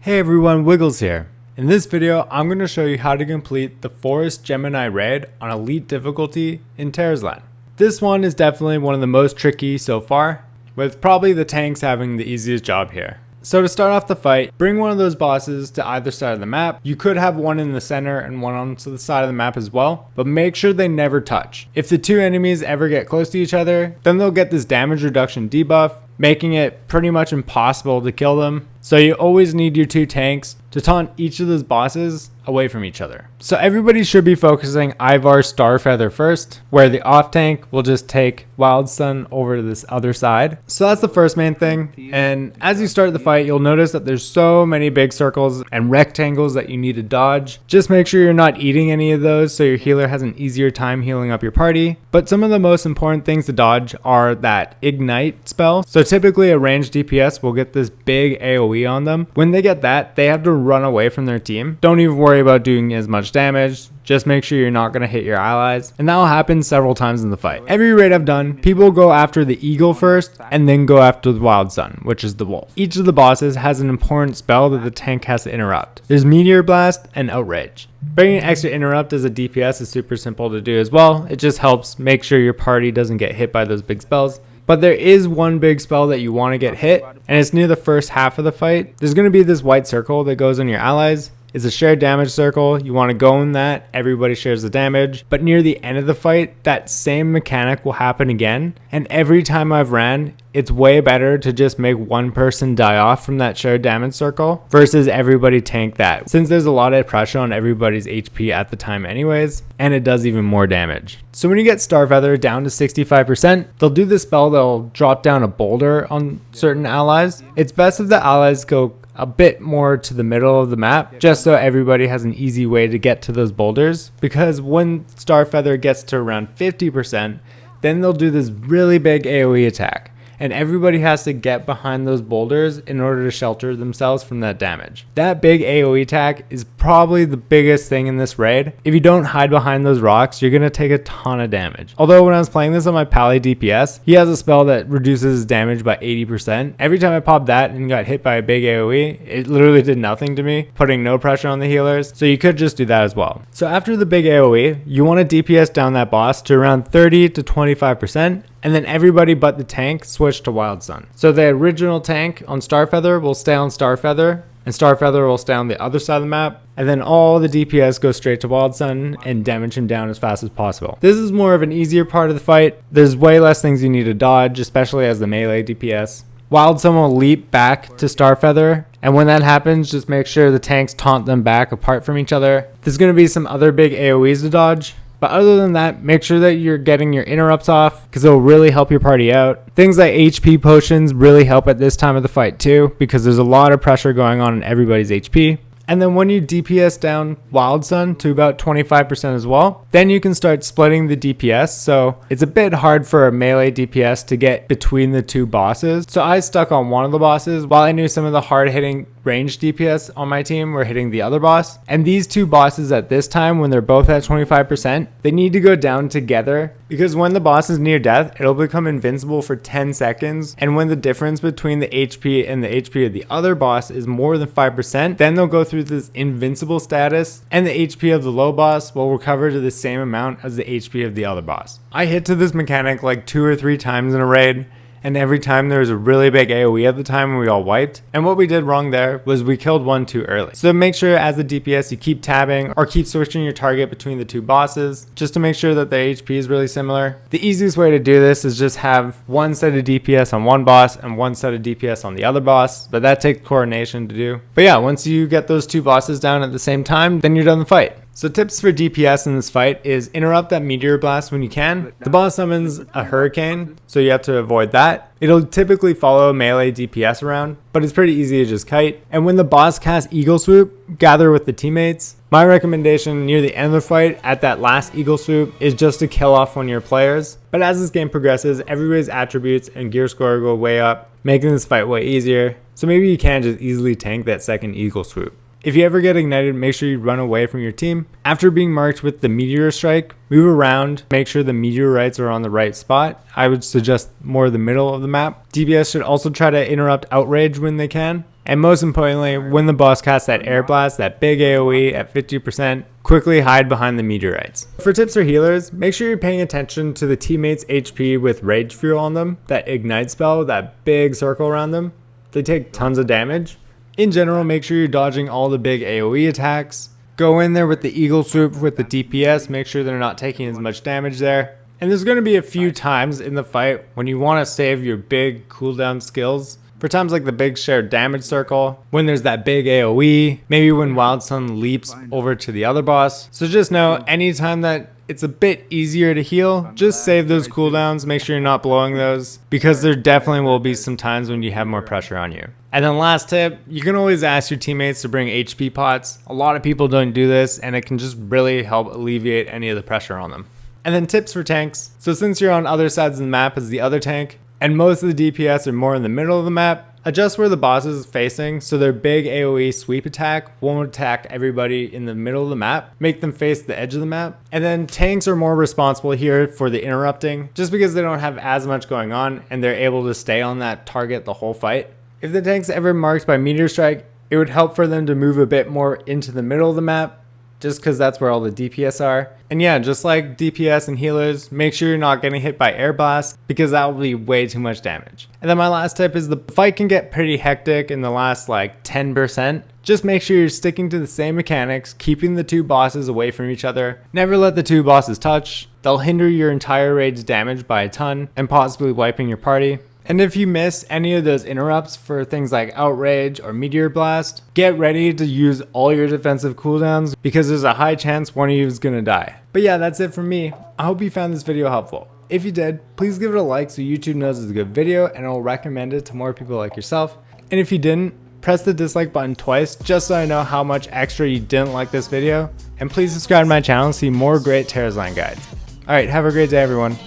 Hey everyone, Wiggles here. In this video, I'm going to show you how to complete the Forest Gemini raid on Elite difficulty in Tarisland. This one is definitely one of the most tricky so far, with probably the tanks having the easiest job here. So to start off the fight, bring one of those bosses to either side of the map. You could have one in the center and one on the side of the map as well, but make sure they never touch. If the two enemies ever get close to each other, then they'll get this damage reduction debuff, making it pretty much impossible to kill them. So you always need your two tanks to taunt each of those bosses away from each other. So everybody should be focusing Ivar Starfeather first, where the off tank will just take Wild Sun over to this other side. So that's the first main thing. And as you start the fight, you'll notice that there's so many big circles and rectangles that you need to dodge. Just make sure you're not eating any of those so your healer has an easier time healing up your party. But some of the most important things to dodge are that Ignite spell. So typically a ranged DPS will get this big AoE on them. When they get that, they have to run away from their team. Don't even worry about doing as much damage. Just make sure you're not going to hit your allies. And that will happen several times in the fight. Every raid I've done, people go after the eagle first and then go after the wild sun, which is the wolf. Each of the bosses has an important spell that the tank has to interrupt. There's Meteor Blast and Outrage. Bringing extra interrupt as a DPS is super simple to do as well. It just helps make sure your party doesn't get hit by those big spells. But there is one big spell that you want to get hit, and it's near the first half of the fight. There's going to be this white circle that goes on your allies. It's a shared damage circle. You want to go in that. Everybody shares the damage. But near the end of the fight, that same mechanic will happen again. And every time I've ran, it's way better to just make one person die off from that shared damage circle versus everybody tank that, since there's a lot of pressure on everybody's HP at the time anyways, and it does even more damage. So when you get Starfeather down to 65%, they'll do the spell that'll drop down a boulder on certain allies. It's best if the allies go a bit more to the middle of the map, just so everybody has an easy way to get to those boulders, because when Starfeather gets to around 50%, then they'll do this really big AoE attack. And everybody has to get behind those boulders in order to shelter themselves from that damage. That big AoE attack is probably the biggest thing in this raid. If you don't hide behind those rocks, you're going to take a ton of damage. Although when I was playing this on my Pally DPS, he has a spell that reduces his damage by 80%. Every time I popped that and got hit by a big AoE, it literally did nothing to me, putting no pressure on the healers. So you could just do that as well. So after the big AoE, you want to DPS down that boss to around 30 to 25%. And then everybody but the tank switch to Wild Sun. So the original tank on Starfeather will stay on Starfeather, and Starfeather will stay on the other side of the map. And then all the DPS go straight to Wild Sun and damage him down as fast as possible. This is more of an easier part of the fight. There's way less things you need to dodge, especially as the melee DPS. Wild Sun will leap back to Starfeather, and when that happens, just make sure the tanks taunt them back apart from each other. There's going to be some other big AoEs to dodge. But other than that, make sure that you're getting your interrupts off, because it'll really help your party out. Things like HP potions really help at this time of the fight too, because there's a lot of pressure going on in everybody's HP. And then when you DPS down Wild Sun to about 25% as well, then you can start splitting the DPS. So it's a bit hard for a melee DPS to get between the two bosses. So I stuck on one of the bosses while I knew some of the hard-hitting ranged DPS on my team were hitting the other boss. And these two bosses at this time, when they're both at 25%, they need to go down together, because when the boss is near death, it'll become invincible for 10 seconds. And when the difference between the HP and the HP of the other boss is more than 5%, then they'll go through this invincible status, and the HP of the low boss will recover to the same amount as the HP of the other boss. I hit to this mechanic like 2 or 3 times in a raid, and every time there was a really big AoE at the time when we all wiped. And what we did wrong there was we killed one too early. So make sure as the DPS you keep tabbing or keep switching your target between the two bosses, just to make sure that the HP is really similar. The easiest way to do this is just have one set of DPS on one boss and one set of DPS on the other boss, but that takes coordination to do. But yeah, once you get those two bosses down at the same time, then you're done the fight. So tips for DPS in this fight is interrupt that Meteor Blast when you can. The boss summons a hurricane, so you have to avoid that. It'll typically follow melee DPS around, but it's pretty easy to just kite. And when the boss casts Eagle Swoop, gather with the teammates. My recommendation near the end of the fight at that last Eagle Swoop is just to kill off one of your players. But as this game progresses, everybody's attributes and gear score go way up, making this fight way easier. So maybe you can just easily tank that second Eagle Swoop. If you ever get ignited, make sure you run away from your team. After being marked with the meteor strike, move around, make sure the meteorites are on the right spot. I would suggest more the middle of the map. DPS should also try to interrupt outrage when they can. And most importantly, when the boss casts that air blast, that big AoE at 50%, quickly hide behind the meteorites. For tips for healers, make sure you're paying attention to the teammates' HP with rage fuel on them, that ignite spell, that big circle around them. They take tons of damage. In general, make sure you're dodging all the big AoE attacks. Go in there with the eagle swoop with the DPS, make sure they're not taking as much damage there. And there's going to be a few times in the fight when you want to save your big cooldown skills. For times like the big shared damage circle, when there's that big AoE, maybe when Wild Sun leaps over to the other boss. So just know, anytime that it's a bit easier to heal, just save those cooldowns, make sure you're not blowing those, because there definitely will be some times when you have more pressure on you. And then last tip, you can always ask your teammates to bring HP pots. A lot of people don't do this, and it can just really help alleviate any of the pressure on them. And then tips for tanks. So since you're on other sides of the map as the other tank, and most of the DPS are more in the middle of the map, adjust where the boss is facing so their big AoE sweep attack won't attack everybody in the middle of the map. Make them face the edge of the map. And then tanks are more responsible here for the interrupting, just because they don't have as much going on and they're able to stay on that target the whole fight. If the tank's ever marked by meteor strike, it would help for them to move a bit more into the middle of the map, just because that's where all the DPS are. And yeah, just like DPS and healers, make sure you're not getting hit by air blast, because that will be way too much damage. And then my last tip is the fight can get pretty hectic in the last like 10%. Just make sure you're sticking to the same mechanics, keeping the two bosses away from each other. Never let the two bosses touch. They'll hinder your entire raid's damage by a ton and possibly wiping your party. And if you miss any of those interrupts for things like Outrage or Meteor Blast, get ready to use all your defensive cooldowns, because there's a high chance one of you is gonna die. But yeah, that's it from me. I hope you found this video helpful. If you did, please give it a like so YouTube knows it's a good video and it'll recommend it to more people like yourself. And if you didn't, press the dislike button twice just so I know how much extra you didn't like this video. And please subscribe to my channel to see more great Tarisland guides. Alright, have a great day everyone.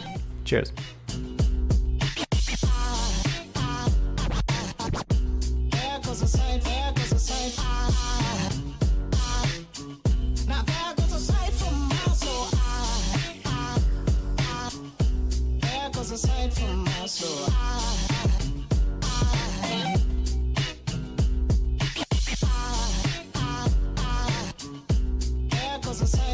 Cheers.